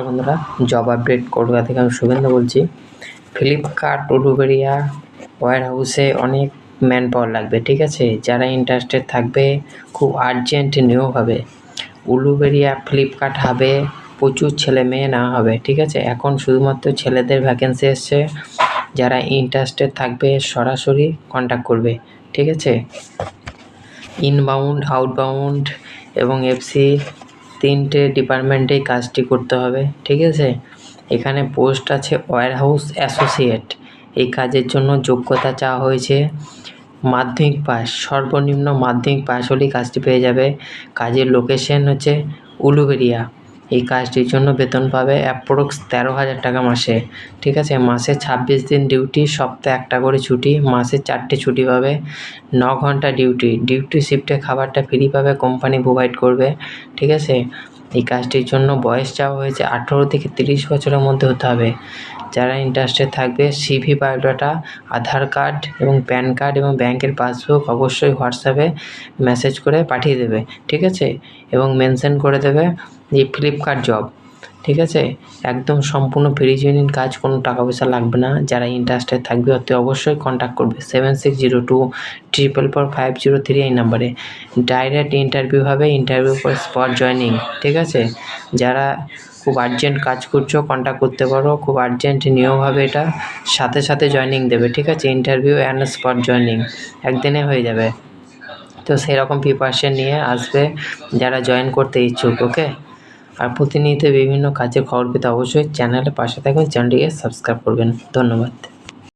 বন্ধুরা, job update Kolkata থেকে আমি শুভেন্দু বলছি। ফ্লিপকার্ট উলুবেড়িয়া ওয়্যার হাউসে অনেক ম্যান পাওয়ার লাগবে, ঠিক আছে। যারা ইন্টারেস্টেড থাকবে খুব আর্জেন্ট নিয়োগ হবে। উলুবেড়িয়া ফ্লিপকার্ট হাবে প্রচুর ছেলে মেয়ে না হবে, ঠিক আছে। এখন শুধুমাত্র ছেলেদের ভ্যাকেন্সি এসছে। যারা ইন্টারেস্টেড থাকবে সরাসরি কন্ট্যাক্ট করবে, ঠিক আছে। ইনবাউন্ড, আউটবাউন্ড এবং এফসি তিনটে ডিপার্টমেন্টেই কাজটি করতে হবে, ঠিক আছে। এখানে পোস্ট আছে ওয়্যার হাউস অ্যাসোসিয়েট। এই কাজের জন্য যোগ্যতা চাওয়া হয়েছে মাধ্যমিক পাস, সর্বনিম্ন মাধ্যমিক পাস হলেই কাজটি পেয়ে যাবে। কাজের লোকেশন হচ্ছে উলুবেড়িয়া। এই কাজটির জন্য বেতন পাবে অ্যাপ্রক্স 13,000 টাকা মাসে, ঠিক আছে। মাসে 26 দিন ডিউটি, সপ্তাহে একটা করে ছুটি, মাসে 4টে ছুটি পাবে। 9 ঘন্টা ডিউটি শিফটে খাবারটা ফ্রি পাবে, কোম্পানি প্রোভাইড করবে, ঠিক আছে। এই কাজটির জন্য বয়স চাওয়া হয়েছে 18 থেকে 30 বছরের মধ্যে হতে হবে। যারা ইন্টারেস্টেড থাকবে সিভি, বায়োডাটা, আধার কার্ড এবং প্যান কার্ড এবং ব্যাংকের পাসবুক অবশ্যই হোয়াটসঅ্যাপে মেসেজ করে পাঠিয়ে দেবে, ঠিক আছে। এবং মেনশন করে দেবে যে ফ্লিপকার্ট জব, ঠিক আছে। একদম সম্পূর্ণ ফ্রি জেনুইন কাজ, কোনো টাকা পয়সা লাগবে না। যারা ইন্টারেস্টেড থাকবে অতি অবশ্যই কন্ট্যাক্ট করবে 7602445503 এই নাম্বারে। ডাইরেক্ট ইন্টারভিউ হবে, ইন্টারভিউ পর স্পট জয়নিং, ঠিক আছে। যারা খুব আর্জেন্ট কাজ করছো কন্ট্যাক্ট করতে পারো, খুব আর্জেন্ট নিয়োগ হবে, এটা সাথে সাথে জয়নিং দেবে, ঠিক আছে। ইন্টারভিউ অ্যান্ড স্পট জয়নিং একদিনে হয়ে যাবে। তো সেরকম প্রিপারেশন নিয়ে আসবে যারা জয়েন করতে ইচ্ছুক, ওকে। আর প্রতিনিয়ত বিভিন্ন কাজের খবর পেতে অবশ্যই চ্যানেলের পাশে থাকবেন, চ্যানেলটিকে সাবস্ক্রাইব করবেন। ধন্যবাদ।